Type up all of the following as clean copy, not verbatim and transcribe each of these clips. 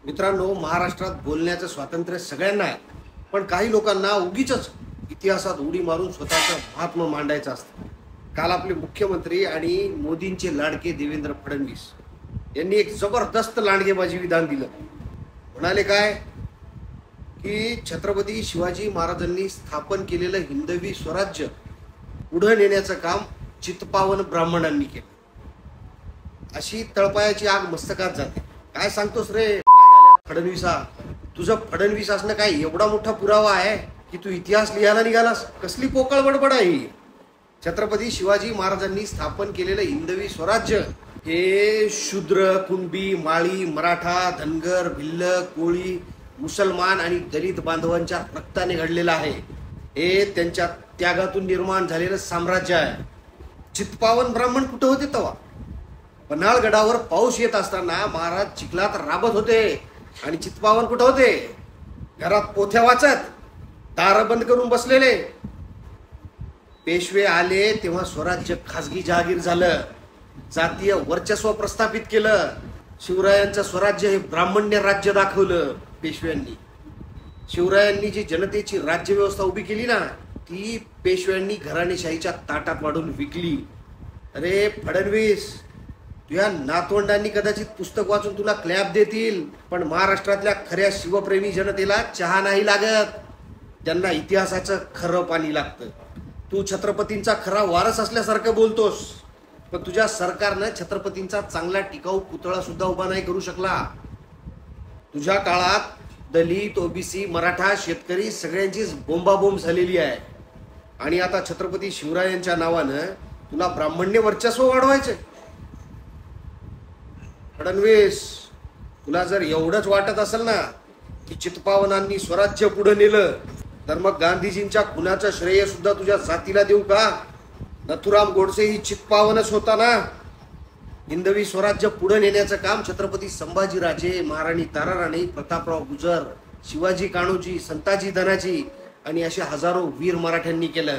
मित्रांनो, महाराष्ट्रात बोलण्याचं स्वातंत्र्य सगळ्यांना आहे, पण काही लोकांना उगीच इतिहासात उडी मारून स्वतःचं महात्मा मांडायचं असतं. काल आपले मुख्यमंत्री आणि मोदींचे लाडके देवेंद्र फडणवीस यांनी एक जबरदस्त लांडगेबाजी विधान दिलं. म्हणाले काय की छत्रपती शिवाजी महाराजांनी स्थापन केलेलं हिंदवी स्वराज्य पुढे नेण्याचं काम चित्पावन ब्राह्मणांनी केलं. अशी तळपायाची आग मस्तकात जाते. काय सांगतोस रे फडणवीसा? तुझं फडणवीस असणं काय एवढा मोठा पुरावा आहे की तू इतिहास लिहायला निघालास? कसली पोकळ बडबड आहे? छत्रपती शिवाजी महाराजांनी स्थापन केलेलं हिंदवी स्वराज्य हे शूद्र, कुणबी, माळी, मराठा, धनगर, भिल्ल, कोळी, मुसलमान आणि दलित बांधवांच्या रक्ताने घडलेलं आहे. हे त्यांच्या त्यागातून निर्माण झालेलं साम्राज्य आहे. चित्पावन ब्राह्मण कुठे होते तेव्हा? पन्हाळगडावर पाऊस येत असताना महाराज चिखलात राबत होते आणि चित्पावन कुठे होते? घरात पोथ्या वाचत, दार बंद करून बसलेले. पेशवे आले तेव्हा स्वराज्य खासगी जहागीर झालं, जातीय वर्चस्व प्रस्थापित केलं. शिवरायांचं स्वराज्य हे ब्राह्मण्य राज्य दाखवलं पेशव्यांनी. शिवरायांनी जी जनतेची राज्य व्यवस्था उभी केली ना, ती पेशव्यांनी घराणेशाहीच्या ताटात वाढून विकली. अरे फडणवीस, तुझ्या नातवंडांनी कदाचित पुस्तक वाचून तुला क्लॅप देतील, पण महाराष्ट्रातल्या खऱ्या शिवप्रेमी जनतेला चहा नाही लागत. त्यांना इतिहासाचं खरं पाणी लागतं. तू छत्रपतींचा खरा वारस असल्यासारखं बोलतोस, पण तुझ्या सरकारनं छत्रपतींचा चांगला टिकाऊ पुतळा सुद्धा उभा नाही करू शकला. तुझ्या काळात दलित, ओबीसी, मराठा, शेतकरी सगळ्यांचीच बोंबाबोंब झालेली आहे. आणि आता छत्रपती शिवरायांच्या नावानं तुला ब्राह्मण्य वर्चस्व वाढवायचं? फडणवीस, तुला जर एवढंच वाटत असेल ना की चित्पावनांनी स्वराज्य पुढे नेलं, तर मग गांधीजींच्या खुनाचं श्रेय सुद्धा तुझ्या जातीला देऊ का? नथुराम गोडसे ही चित्पावनच होता ना. हिंदवी स्वराज्य पुढे नेण्याचं काम छत्रपती संभाजीराजे, महाराणी ताराराणी, प्रतापराव गुजर, शिवाजी कान्होजी, संताजी धनाजी आणि असे हजारो वीर मराठ्यांनी केलं.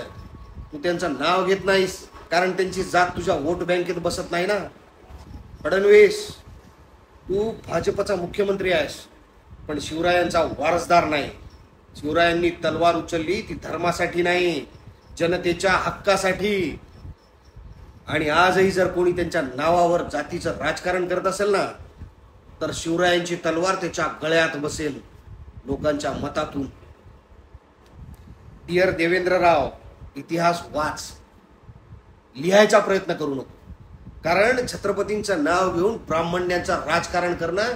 तू त्यांचं नाव घेत नाहीस कारण त्यांची जात तुझ्या वोट बँकेत बसत नाही ना. फडणवीस, तू भाजपचा मुख्यमंत्री आहेस, पण शिवरायांचा वारसदार नाही. शिवरायांनी तलवार उचलली ती धर्मासाठी नाही, जनतेच्या हक्कासाठी. आणि आजही जर कोणी त्यांच्या नावावर जातीचं राजकारण करत असेल ना, तर शिवरायांची तलवार त्याच्या गळ्यात बसेल, लोकांच्या मतातून. डिअर देवेंद्रराव, इतिहास वाच, लिहायचा प्रयत्न करू नको. कारण छत्रपतींचं नाव घेऊन ब्राह्मण्यांचं राजकारण करणं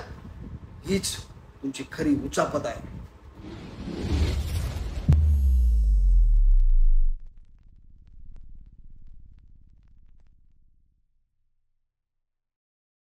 हीच तुमची खरी उचापत आहे.